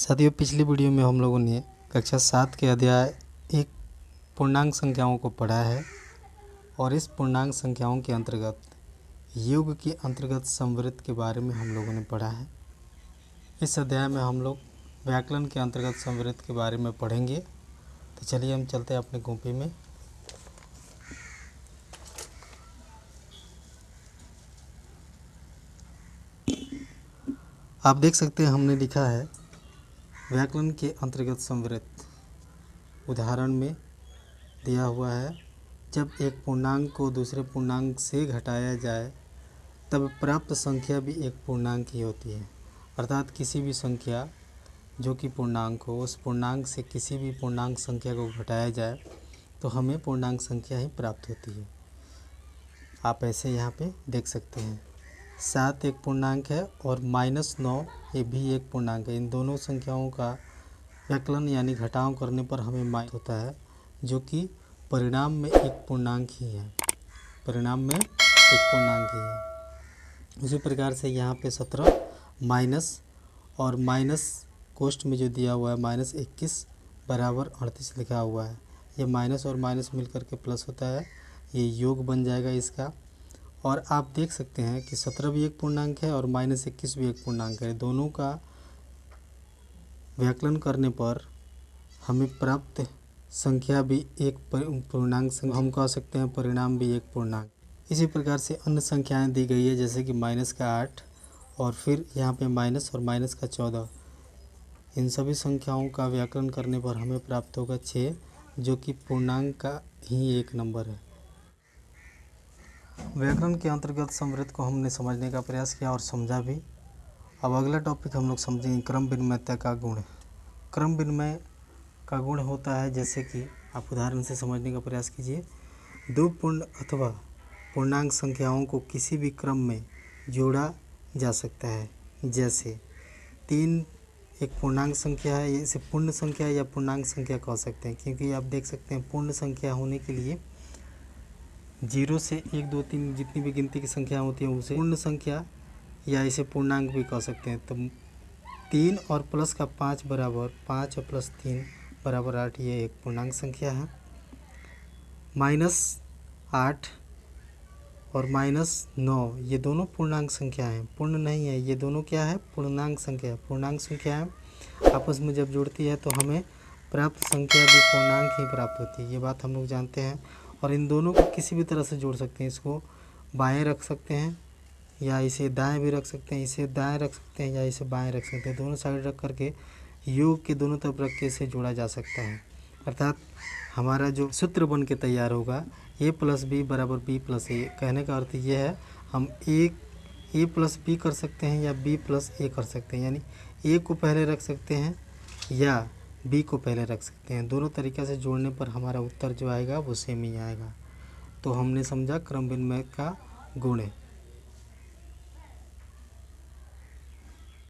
साथियों, पिछली वीडियो में हम लोगों ने कक्षा 7 के अध्याय एक पूर्णांक संख्याओं को पढ़ा है और इस पूर्णांक संख्याओं के अंतर्गत योग के अंतर्गत संवृत्त के बारे में हम लोगों ने पढ़ा है। इस अध्याय में हम लोग व्याकरण के अंतर्गत संवृत्त के बारे में पढ़ेंगे। तो चलिए हम चलते हैं अपने कॉपी में। आप देख सकते हैं हमने लिखा है व्याकरण के अंतर्गत संवृत्त। उदाहरण में दिया हुआ है, जब एक पूर्णांक को दूसरे पूर्णांक से घटाया जाए तब प्राप्त संख्या भी एक पूर्णांक ही होती है। अर्थात किसी भी संख्या जो कि पूर्णांक हो, उस पूर्णांक से किसी भी पूर्णांक संख्या को घटाया जाए तो हमें पूर्णांक संख्या ही प्राप्त होती है। आप ऐसे यहाँ पे देख सकते हैं 7 एक पूर्णांक है और -9 ये भी एक पूर्णांक है। इन दोनों संख्याओं का व्यकलन यानी घटाव करने पर हमें मालूम होता है, जो कि परिणाम में एक पूर्णांक ही है। परिणाम में एक पूर्णांक ही है। उसी प्रकार से यहाँ पे 17 माइनस और माइनस कोष्ठ में जो दिया हुआ है -21 बराबर 38 लिखा हुआ है। ये माइनस और माइनस मिलकर के प्लस होता है, ये योग बन जाएगा इसका। और आप देख सकते हैं कि 17 भी एक पूर्णांक है और -21 भी एक पूर्णांक है। दोनों का व्याकलन करने पर हमें प्राप्त संख्या भी एक पूर्णांक संख्या, हम कह सकते हैं परिणाम भी एक पूर्णांक। इसी प्रकार से अन्य संख्याएं दी गई है, जैसे कि -8 और फिर यहाँ पे माइनस और माइनस का 14। इन सभी संख्याओं का व्याकरण करने पर हमें प्राप्त होगा 6, जो कि पूर्णांक का ही एक नंबर है। व्याकरण के अंतर्गत संवृत्त को हमने समझने का प्रयास किया और समझा भी। अब अगला टॉपिक हम लोग समझेंगे क्रम विनिमयता का गुण। क्रम विनिमय का गुण होता है, जैसे कि आप उदाहरण से समझने का प्रयास कीजिए। दो पूर्ण अथवा पूर्णांक संख्याओं को किसी भी क्रम में जोड़ा जा सकता है। जैसे 3 एक पूर्णांक संख्या है, इसे पूर्ण संख्या या पूर्णांक संख्या कह सकते हैं, क्योंकि आप देख सकते हैं पूर्ण संख्या होने के लिए 0 से 1 2 3 जितनी भी गिनती की संख्या होती है उसे पूर्ण संख्या या इसे पूर्णांक भी कह सकते हैं। तो 3 और प्लस का 5 बराबर 5 और प्लस 3 बराबर 8, ये एक पूर्णांक संख्या है। -8 और -9 ये दोनों पूर्णांक संख्या हैं, पूर्ण नहीं है। ये दोनों क्या है? पूर्णांक संख्या। पूर्णांक संख्या है आपस में जब जुड़ती है तो हमें प्राप्त संख्या भी पूर्णांक ही प्राप्त होती है। ये बात हम लोग जानते हैं। और इन दोनों को किसी भी तरह से जोड़ सकते हैं। इसको बाएं रख सकते हैं या इसे दाएं भी रख सकते हैं, इसे दाएं रख सकते हैं या इसे बाएं रख सकते हैं। दोनों साइड रख करके योग के दोनों तरफ रख के इसे जोड़ा जा सकता है। अर्थात हमारा जो सूत्र बन के तैयार होगा a + b = b + a। कहने का अर्थ ये है, हम a + b कर सकते हैं या b + a कर सकते हैं। यानी a को पहले रख सकते हैं या b को पहले रख सकते हैं। दोनों तरीक़े से जोड़ने पर हमारा उत्तर जो आएगा वो सेम ही आएगा। तो हमने समझा क्रम विनिमय का गुण है।